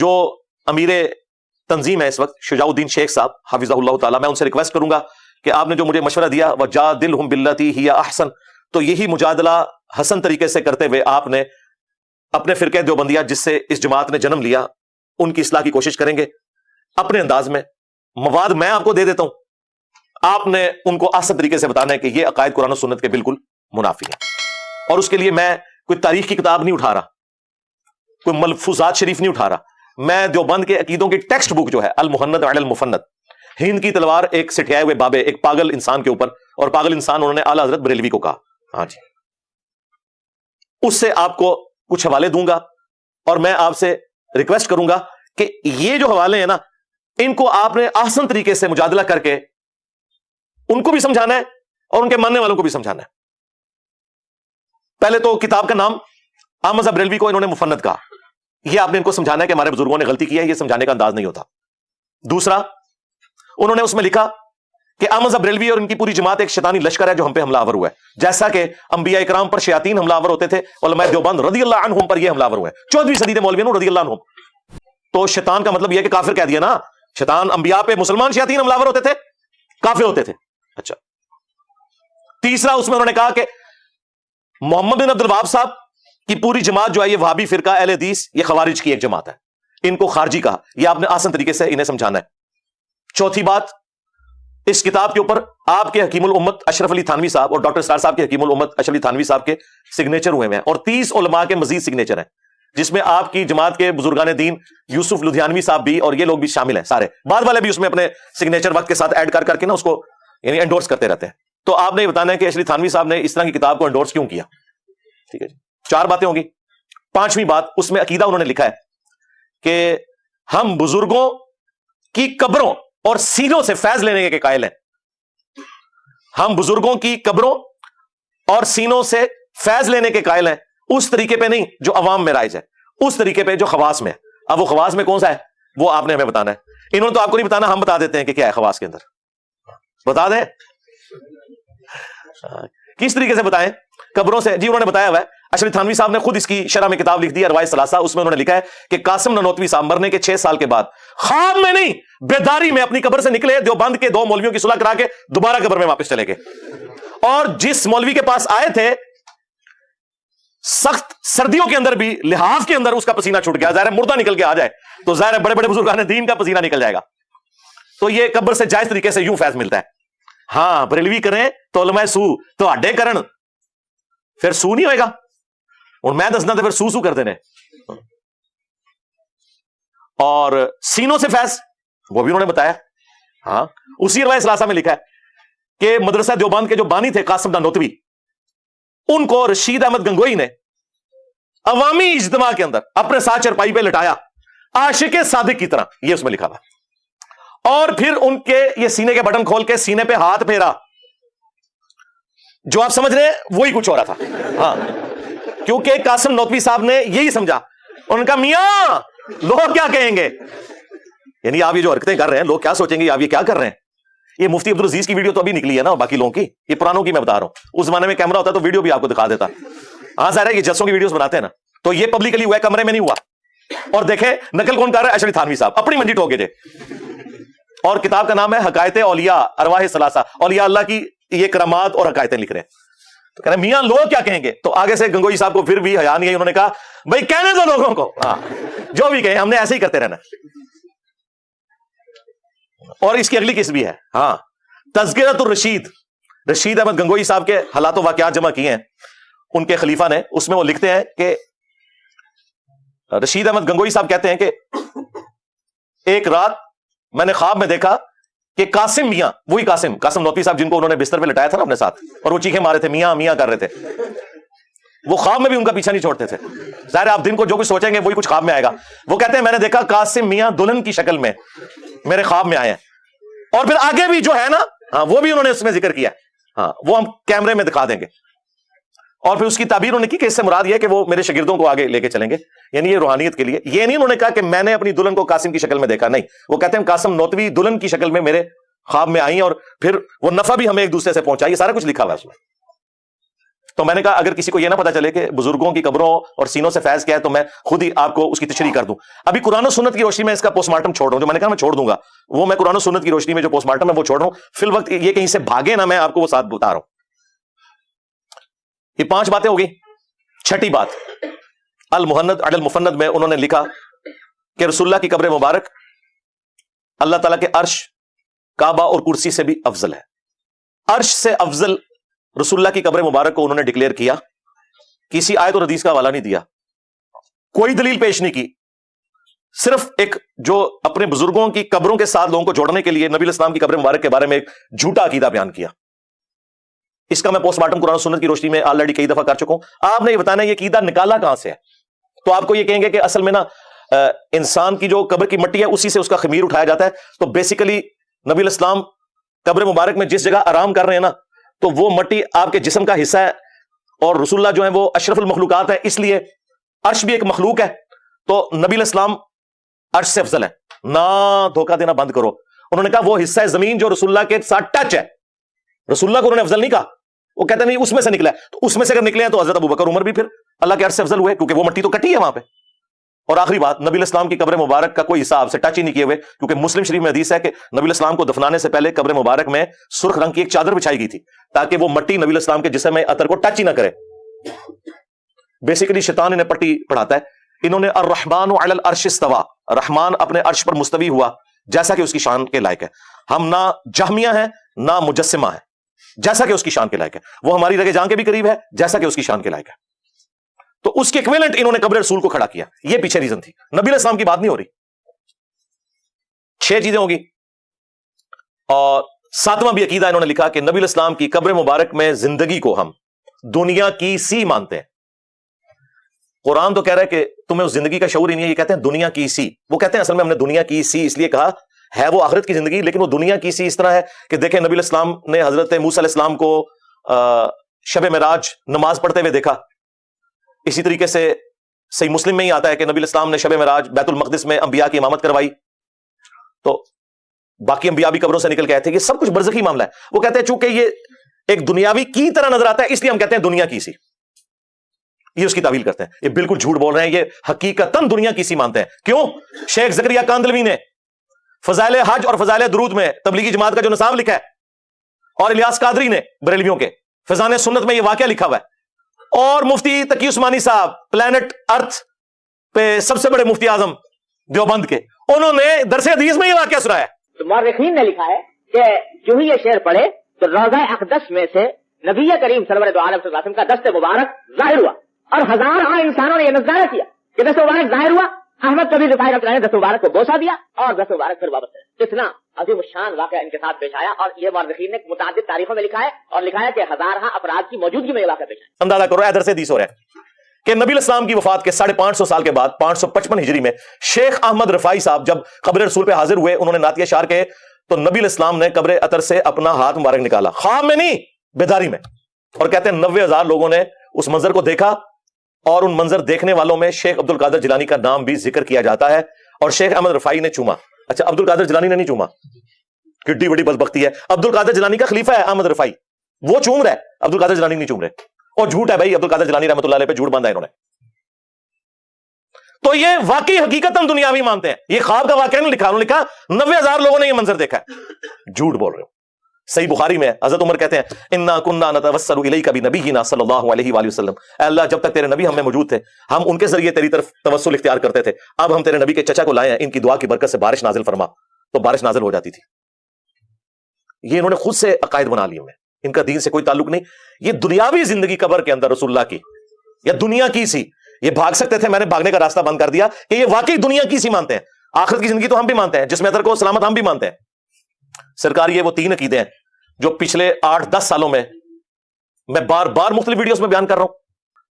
جو امیر تنظیم ہے اس وقت شجاع الدین شیخ صاحب حافظہ اللہ تعالیٰ، میں ان سے ریکویسٹ کروں گا کہ آپ نے جو مجھے مشورہ دیا وجادلہم باللتی ہی احسن، تو یہی مجادلہ حسن طریقے سے کرتے ہوئے آپ نے اپنے فرقہ دیوبندیہ جس سے اس جماعت نے جنم لیا ان کی اصلاح کی کوشش کریں گے اپنے انداز میں. مواد میں آپ کو دے دیتا ہوں، آپ نے ان کو آسان طریقے سے بتانا ہے کہ یہ عقائد قرآن و سنت کے بالکل منافی ہیں. اور اس کے لیے میں کوئی تاریخ کی کتاب نہیں اٹھا رہا، کوئی ملفوظات شریف نہیں اٹھا رہا، میں دیوبند کے عقیدوں کی ٹیکسٹ بک جو ہے المہند علی المفند، ہند کی تلوار ایک سٹھیائے ہوئے بابے ایک پاگل انسان کے اوپر، اور پاگل انسان انہوں نے اعلیٰ حضرت بریلوی کو کہا، ہاں جی، اس سے آپ کو کچھ حوالے دوں گا. اور میں آپ سے ریکویسٹ کروں گا کہ یہ جو حوالے ہیں نا، ان کو آپ نے آسان طریقے سے مجادلہ کر کے ان کو بھی سمجھانا ہے اور ان کے ماننے والوں کو بھی سمجھانا ہے. پہلے تو کتاب کا نام احمد صاحب بریلوی کو انہوں نے مفند کہا، یہ آپ نے ان کو سمجھانا ہے کہ ہمارے بزرگوں نے غلطی کی ہے، یہ سمجھانے کا انداز نہیں ہوتا. دوسرا، انہوں نے اس میں لکھا کہ احمد صاحب بریلوی اور ان کی پوری جماعت ایک شیطانی لشکر ہے جو ہم پہ حملہ آور ہوا ہے، جیسا کہ انبیاء کرام پر شیاطین حملہ آور ہوتے تھے، علماء دیوبند رضی اللہ عنہم پر یہ حملہ آور ہوا ہے 14ویں صدی کے مولویوں رضی اللہ عنہم. تو شیطان کا مطلب یہ کہ کافر کہہ دیا نا، شیطان انبیاء پہ مسلمان شیاطین حملہ آور ہوتے تھے، کافر ہوتے تھے. اچھا، تیسرا اس میں انہوں نے کہا کہ محمد بن عبد الوہاب صاحب کی پوری جماعت جو ہے یہ وہابی فرقہ اہل حدیث، یہ خوارج کی ایک جماعت ہے، ان کو خارجی کہا. یہ آپ نے آسان طریقے سے انہیں سمجھانا ہے. چوتھی بات، اس کتاب کے اوپر آپ کے حکیم الامت اشرف علی تھانوی صاحب اور ڈاکٹر اسرار صاحب کے حکیم الامت اشرف علی تھانوی صاحب کے سگنیچر ہوئے ہیں، اور 30 علماء کے مزید سگنیچر ہیں، جس میں آپ کی جماعت کے بزرگان دین یوسف لدھیانوی صاحب بھی اور یہ لوگ بھی شامل ہیں، سارے بعد والے بھی اس میں اپنے سگنیچر وقت کے ساتھ ایڈ کر کے نا اس کو یعنی انڈورس کرتے رہتے ہیں. تو آپ نے یہ بتانا ہے کہ اشرف تھانوی صاحب نے اس طرح کی کتاب کو انڈورس کیوں کیا. ٹھیک ہے جی، 4 باتیں ہوگی. 5ویں بات، اس میں عقیدہ انہوں نے لکھا ہے کہ ہم بزرگوں کی قبروں اور سینوں سے فیض لینے کے قائل ہیں. ہم بزرگوں کی قبروں اور سینوں سے فیض لینے کے قائل ہیں، اس طریقے پہ نہیں جو عوام میں رائج ہے، اس طریقے پہ جو خواص میں ہے. اب وہ خواص میں کون سا ہے وہ آپ نے ہمیں بتانا ہے. انہوں نے تو آپ کو نہیں بتانا، ہم بتا دیتے ہیں کہ کیا ہے خواص کے اندر. بتا دیں کس طریقے سے بتائیں؟ قبروں سے. جی انہوں نے بتایا ہوا ہے، اشرف تھانوی صاحب نے خود اس کی شرح میں کتاب لکھ دی ہے ارواح ثلاثہ، اس میں انہوں نے لکھا ہے کہ قاسم نانوتوی صاحب مرنے کے 6 سال کے بعد خواب میں نہیں بیداری میں اپنی قبر سے نکلے، دیوبند کے 2 مولویوں کی صلح کرا کے دوبارہ قبر میں واپس چلے گئے، اور جس مولوی کے پاس آئے تھے سخت سردیوں کے اندر بھی لحاف کے اندر اس کا پسینہ چھوٹ گیا. ظاہر مردہ نکل کے آ جائے تو ظاہر بڑے بڑے بزرگان دین کا پسینہ نکل جائے گا. تو یہ قبر سے جائز طریقے سے یوں فیض ملتا ہے. ہاں بریلوی کریں تو علماء سو تو اڈے کرن پھر سو نہیں ہوئے گا. اور میں دسنا تو پھر سو کر دینے. اور سینوں سے فیض وہ بھی انہوں نے بتایا. ہاں اسی ارواح ثلاثہ میں لکھا ہے کہ مدرسہ دیوبند کے جو بانی تھے قاسم نانوتوی، ان کو رشید احمد گنگوئی نے عوامی اجتماع کے اندر اپنے ساتھ چرپائی پہ لٹایا عاشق صادق کی طرح، یہ اس میں لکھا ہوا. اور پھر ان کے یہ سینے کے بٹن کھول کے سینے پہ ہاتھ پھیرا. جو آپ سمجھ رہے ہیں وہی کچھ ہو رہا تھا. ہاں کیونکہ قاسم نانوتوی صاحب نے یہی سمجھا. ان کا میاں لوگ کیا کہیں گے، یعنی آپ یہ جو حرکتیں کر رہے ہیں لوگ کیا سوچیں گے، آپ یہ کیا کر رہے ہیں. یہ مفتی عبدالعزیز کی ویڈیو تو ابھی نکلی ہے نا، باقی لوگوں کی یہ پرانوں کی میں بتا رہا ہوں. اس زمانے میں کیمرہ ہوتا تو ویڈیو بھی آپ کو دکھا دیتا. ہاں ظاہر ہے کہ جلسوں کی ویڈیوز بناتے ہیں نا، تو یہ پبلکلی ہوا ہے، کمرے میں نہیں ہوا. اور دیکھیں نقل کون کر رہا ہے، اشرف تھانوی صاحب اپنی منڈی ٹھوکے تھے. اور کتاب کا نام ہے حقائق اولیاء ارواح ثلاثہ، اولیاء اللہ کی یہ کرامات اور حقائقیں لکھ رہے ہیں. تو کہہ رہے ہیں میاں لوگ کیا کہیں گے. تو آگے سے گنگوئی صاحب کو پھر بھی حیا نہیں ہے، انہوں نے کہا بھائی کہنے دو لوگوں کو، ہاں جو بھی کہیں ہم نے ایسے ہی کرتے رہنا. اور اس کی اگلی قسم بھی ہے، ہاں تذکرۃ الرشید، رشید احمد گنگوئی صاحب کے حالات و واقعات جمع کیے ہیں ان کے خلیفہ نے. اس میں وہ لکھتے ہیں کہ رشید احمد گنگوئی صاحب کہتے ہیں کہ ایک رات میں نے خواب میں دیکھا کہ قاسم میاں، وہی قاسم نانوتوی صاحب جن کو انہوں نے بستر پہ لٹایا تھا نا اپنے ساتھ، اور وہ چیخیں مارے تھے میاں میاں کر رہے تھے، وہ خواب میں بھی ان کا پیچھا نہیں چھوڑتے تھے. ظاہر آپ دن کو جو کچھ سوچیں گے وہی کچھ خواب میں آئے گا. وہ کہتے ہیں میں نے دیکھا قاسم میاں دلہن کی شکل میں میرے خواب میں آئے ہیں. اور پھر آگے بھی جو ہے نا، ہاں وہ بھی انہوں نے اس میں ذکر کیا. ہاں وہ ہم کیمرے میں دکھا دیں گے. اور پھر اس کی تعبیر انہوں نے کی کہ اس سے مراد یہ ہے کہ وہ میرے شاگردوں کو آگے لے کے چلیں گے، یعنی یہ روحانیت کے لیے. یہ نہیں انہوں نے کہا کہ میں نے اپنی دلہن کو قاسم کی شکل میں دیکھا، نہیں، وہ کہتے ہیں قاسم نانوتوی دلہن کی شکل میں میرے خواب میں آئی، اور پھر وہ نفع بھی ہمیں ایک دوسرے سے پہنچا. یہ سارا کچھ لکھا ہوا ہے اس میں. تو میں نے کہا اگر کسی کو یہ نہ پتا چلے کہ بزرگوں کی قبروں اور سینوں سے فیض کیا ہے تو میں خود ہی آپ کو اس کی تشریح کر دوں. ابھی قرآن و سنت کی روشنی میں اس کا پوسٹ مارٹم چھوڑ رہا ہوں, جو میں نے کہا میں چھوڑ دوں گا, وہ میں قرآن و سنت کی روشنی میں جو پوسٹ مارٹم ہے وہ چھوڑ رہا ہوں. فی الوقت یہ کہیں سے بھاگے نہ, میں آپ کو وہ ساتھ بتا رہا ہوں. یہ 5 باتیں ہو گئی. چھٹی بات, المہند علی المفند میں انہوں نے لکھا کہ رسول اللہ کی قبر مبارک اللہ تعالیٰ کے عرش, کعبہ اور کرسی سے بھی افضل ہے. عرش سے افضل رسول اللہ کی قبر مبارک کو انہوں نے ڈکلیئر کیا. کسی آیت اور حدیث کا حوالہ نہیں دیا, کوئی دلیل پیش نہیں کی, صرف ایک جو اپنے بزرگوں کی قبروں کے ساتھ لوگوں کو جوڑنے کے لیے نبی الاسلام کی قبر مبارک کے بارے میں ایک جھوٹا عقیدہ بیان کیا. اس کا میں پوسٹ مارٹم قرآن و سنت کی روشنی میں آلریڈی کئی دفعہ کر چکا ہوں. آپ نے یہ بتانا یہ عقیدہ نکالا کہاں سے ہے, تو آپ کو یہ کہیں گے کہ اصل میں نا انسان کی جو قبر کی مٹی ہے اسی سے اس کا خمیر اٹھایا جاتا ہے. تو بیسیکلی نبی الاسلام قبر مبارک میں جس جگہ آرام کر رہے ہیں نا, تو وہ مٹی آپ کے جسم کا حصہ ہے, اور رسول اللہ جو ہیں وہ اشرف المخلوقات ہے, اس لیے عرش بھی ایک مخلوق ہے, تو نبی الاسلام عرش سے افضل ہے. نہ دھوکہ دینا بند کرو. انہوں نے کہا وہ حصہ ہے زمین جو رسول اللہ کے ساتھ ٹچ ہے, رسول اللہ کو انہوں نے افضل نہیں کہا. وہ کہتے نہیں اس میں سے نکلا ہے, تو اس میں سے اگر نکلے ہیں تو حضرت ابوبکر عمر بھی پھر اللہ کے عرش سے افضل ہوئے, کیونکہ وہ مٹی تو کٹی ہے وہاں پہ. اور آخری بات, نبی الاسلام کی قبر مبارک کا کوئی حصہ آپ سے ٹچ ہی نہیں کیے ہوئے, کیونکہ مسلم شریف میں حدیث ہے کہ نبی الاسلام کو دفنانے سے پہلے قبر مبارک میں سرخ رنگ کی ایک چادر بچھائی گئی تھی تاکہ وہ مٹی نبی الاسلام کے جسم میں عطر کو ٹچ ہی نہ کرے. بیسیکلی شیطان انہیں پٹی پڑھاتا ہے. انہوں نے الرحمن علی العرش استوى, رحمان اپنے عرش پر مستوی ہوا جیسا کہ اس کی شان کے لائق ہے. ہم نہ جہمیہ ہیں نہ مجسمہ ہیں, جیسا کہ اس کی شان کے لائق ہے. وہ ہماری رگے جان کے بھی قریب ہے جیسا کہ اس کی شان کے لائق ہے. تو اس کے ایکویلنٹ انہوں نے قبر رسول کو کھڑا کیا. یہ پیچھے ریزن تھی, نبی علیہ السلام کی بات نہیں ہو رہی. 6 چیزیں ہوگی. اور 7واں بھی عقیدہ انہوں نے لکھا کہ نبی علیہ السلام کی قبر مبارک میں زندگی کو ہم دنیا کی سی مانتے ہیں. قرآن تو کہہ رہا ہے کہ تمہیں اس زندگی کا شعور ہی نہیں ہے, یہ کہتے ہیں دنیا کی سی. وہ کہتے ہیں اصل میں ہم نے دنیا کی سی اس لیے کہا ہے, وہ آخرت کی زندگی, لیکن وہ دنیا کی سی اس طرح ہے کہ دیکھیں نبی علیہ السلام نے حضرت موسیٰ علیہ السلام کو شب معراج نماز پڑھتے ہوئے دیکھا. اسی طریقے سے صحیح مسلم میں ہی آتا ہے کہ نبی علیہ السلام نے شب معراج بیت المقدس میں انبیاء کی امامت کروائی. تو باقی انبیاء بھی قبروں سے نکل کے آئے تھے. یہ سب کچھ برزخی معاملہ ہے. وہ کہتے ہیں چونکہ یہ ایک دنیاوی کی طرح نظر آتا ہے اس لیے ہم کہتے ہیں دنیا کی سی. یہ اس کی تعویل کرتے ہیں. یہ بالکل جھوٹ بول رہے ہیں, یہ حقیقتاً دنیا کی سی مانتے ہیں. کیوں؟ شیخ زکریا کاندلوی نے فضائل حج اور فضائل درود میں تبلیغی جماعت کا جو نصاب لکھا ہے, اور الیاس قادری نے بریلویوں کے فضائل سنت میں یہ واقعہ لکھا ہوا ہے, اور مفتی تقی عثمانی صاحب پلانٹ ارتھ پہ سب سے بڑے مفتی اعظم دیوبند کے, انہوں نے درس حدیث میں یہ واقعہ سنایا. مورخین نے لکھا ہے کہ جو ہی یہ شعر پڑھے تو روضہ اقدس میں سے نبی کریم سرور دو عالم صلی اللہ علیہ وسلم کا دست مبارک ظاہر ہوا, اور ہزاروں انسانوں نے یہ نظارہ کیا کہ دست مبارک ظاہر ہوا. احمد کبیر رفاعی رحمۃ اللہ علیہ نے دست مبارک کو بوسہ دیا اور دست مبارک پھر واپس ہے. اتنا عظیم الشان واقعہ ان کے ساتھ پیش آیا, اور یہ مورخین نے متعدد تاریخوں میں لکھا ہے, اور لکھا ہے کہ ہزارہ افراد کی موجودگی میں یہ واقعہ پیش آیا. اندازہ کرو ادھر سے 30 ہو رہا ہے کہ نبی الاسلام کی وفات کے 550 سال کے بعد 555 ہجری میں شیخ احمد رفاعی صاحب جب قبر رسول پہ حاضر ہوئے, انہوں نے نعتیہ اشعار کہے, تو نبی الاسلام نے قبر اطہر سے اپنا ہاتھ مبارک نکالا, خواب میں نہیں بیداری میں, اور کہتے ہیں 90,000 لوگوں نے اس منظر کو دیکھا, اور ان منظر دیکھنے والوں میں شیخ عبد القادر جیلانی کا نام بھی ذکر کیا جاتا ہے, اور شیخ احمد رفاعی نے چوما. اچھا, عبد القادر جیلانی نے نہیں چوما, کتنی بڑی بدبختی ہے. عبد القادر جیلانی کا خلیفہ ہے احمد رفاعی, وہ چوم رہا ہے, عبد القادر جیلانی نہیں چوم رہے. اور جھوٹ ہے بھائی, عبد القادر جیلانی رحمۃ اللہ علیہ پہ جھوٹ باندھا انہوں نے. تو یہ واقعی حقیقتاً دنیاوی مانتے ہیں. یہ خواب کا واقعہ نہیں لکھا, انہوں نے لکھا 90,000 لوگوں نے یہ منظر دیکھا ہے. جھوٹ بول رہے ہو. صحیح بخاری میں حضرت عمر کہتے ہیں انا کنا نتوسل الیک بنبینا صلی اللہ علیہ وآلہ وسلم, اے اللہ جب تک تیرے نبی ہم میں موجود تھے ہم ان کے ذریعے تیری طرف توسل اختیار کرتے تھے, اب ہم تیرے نبی کے چچا کو لائے ہیں, ان کی دعا کی برکت سے بارش نازل فرما, تو بارش نازل ہو جاتی تھی. یہ انہوں نے خود سے عقائد بنا لیے ہیں, ان کا دین سے کوئی تعلق نہیں. یہ دنیاوی زندگی قبر کے اندر رسول اللہ کی یا دنیا کی سی, یہ بھاگ سکتے تھے, میں نے بھاگنے کا راستہ بند کر دیا کہ یہ واقعی دنیا کی سی مانتے ہیں. آخرت کی زندگی تو ہم بھی مانتے ہیں, جس میں اطہر کو سلامت ہم بھی مانتے ہیں. سرکار یہ وہ 3 عقیدے ہیں جو پچھلے 8-10 سالوں میں بار بار مختلف ویڈیوز میں بیان کر رہا ہوں,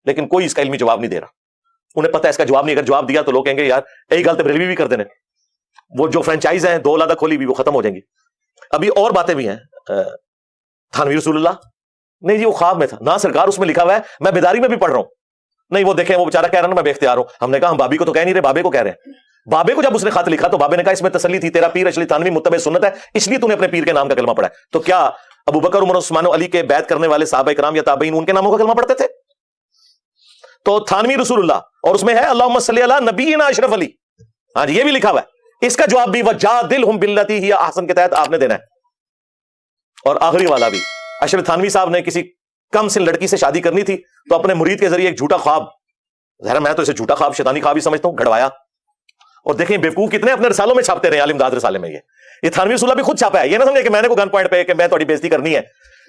لیکن کوئی اس کا علمی جواب نہیں دے رہا. انہیں پتہ ہے اس کا جواب نہیں, اگر جواب دیا تو لوگ کہیں گے یار یہی گل تو بریلوی بھی کر دینے, وہ جو فرنچائز ہیں 2 علیحدہ کھولی بھی وہ ختم ہو جائیں گی. ابھی اور باتیں بھی ہیں, تھانوی رسول اللہ نہیں جی وہ خواب میں تھا, نہ سرکار اس میں لکھا ہوا ہے, میں بیداری میں بھی پڑھ رہا ہوں. نہیں وہ دیکھیں وہ بیچارہ کہہ رہا نا میں بے اختیار ہوں. ہم نے کہا ہم بابی کو تو کہہ نہیں رہے, بابے کو کہہ رہے ہیں. بابے کو جب اس نے خط لکھا تو بابے نے کہا اس میں تسلی تھی, تیرا پیر اشلی تھانوی متبع سنت ہے, اس لیے تو نے اپنے پیر کے نام کا کلمہ پڑھا ہے. تو کیا ابو بکر عمر عثمان و علی کے بیعت کرنے والے صحابہ کرام یا تابعین ان کے ناموں کا کلمہ پڑھتے تھے؟ تو تھانوی رسول اللہ اور اس میں ہے اللہم صلی علی نبینا اشرف علی، ہاں جی یہ بھی لکھا ہوا ہے. اس کا جواب بھی وجادلہم باللتی ہی احسن کے تحت آپ نے دینا ہے. اور آخری والا بھی، اشرف تھانوی صاحب نے کسی کم سن لڑکی سے شادی کرنی تھی تو اپنے مرید کے ذریعے ایک جھوٹا خواب، ظاہر میں تو اسے جھوٹا خواب شیطانی خواب ہی سمجھتا ہوں، گھڑوایا. اور دیکھیں بیوقوف کتنے اپنے رسالوں میں چھاپتے رہے، عالم داد رسالے میں یہ تھانوی رسول اللہ بھی خود چھاپا ہے. یہ نہ سمجھے کہ میں نے کوئی گن پوائنٹ پہ کہ میں تھوڑی بےزتی کرنی ہے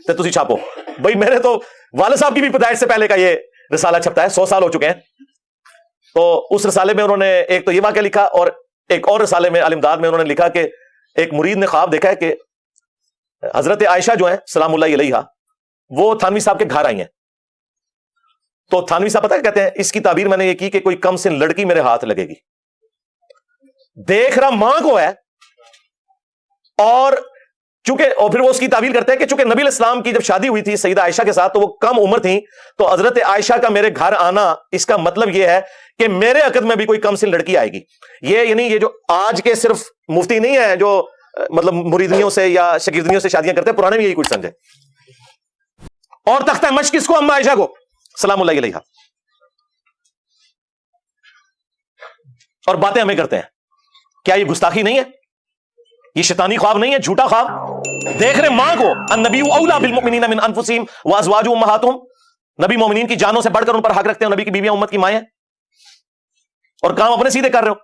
تو تسی چھاپو. بھائی میں نے تو والد صاحب کی بھی پیدائش سے پہلے کا یہ رسالہ چھپتا ہے، 100 سال ہو چکے ہیں. تو اس رسالے میں انہوں نے ایک تو یہ واقعہ لکھا، اور ایک اور رسالے میں عالم داد میں انہوں نے لکھا کہ ایک مرید نے خواب دیکھا ہے کہ حضرت عائشہ جو ہیں سلام اللہ علیہا وہ تھانوی صاحب کے گھر آئی ہیں. تو تھانوی صاحب پتہ کہتے ہیں اس کی تعبیر میں نے یہ کی کہ کوئی کم سن لڑکی میرے ہاتھ لگے گی. دیکھ رہا ماں کو ہے، اور چونکہ اور پھر وہ اس کی تعبیر کرتے ہیں کہ چونکہ نبی علیہ السلام کی جب شادی ہوئی تھی سیدہ عائشہ کے ساتھ تو وہ کم عمر تھیں، تو حضرت عائشہ کا میرے گھر آنا اس کا مطلب یہ ہے کہ میرے عقد میں بھی کوئی کم سن لڑکی آئے گی. یہ یعنی یہ جو آج کے صرف مفتی نہیں ہے جو مطلب مریدنیوں سے یا شاگردنیوں سے شادیاں کرتے ہیں، پرانے میں یہی کچھ سمجھے. اور تختہ مشق کس کو؟ اما عائشہ کو سلام اللہ علیہا. اور باتیں ہمیں کرتے ہیں. کیا یہ گستاخی نہیں ہے؟ یہ شیطانی خواب نہیں ہے؟ جھوٹا خواب دیکھ رہے ماں کو. النبی اولا بالمؤمنین من انفسہم وازواجہم امہاتہم، نبی مومنین کی جانوں سے بڑھ کر ان پر حق رکھتے ہیں، نبی کی بیویاں امت کی مائیں ہیں، اور کام اپنے سیدھے کر رہے ہو.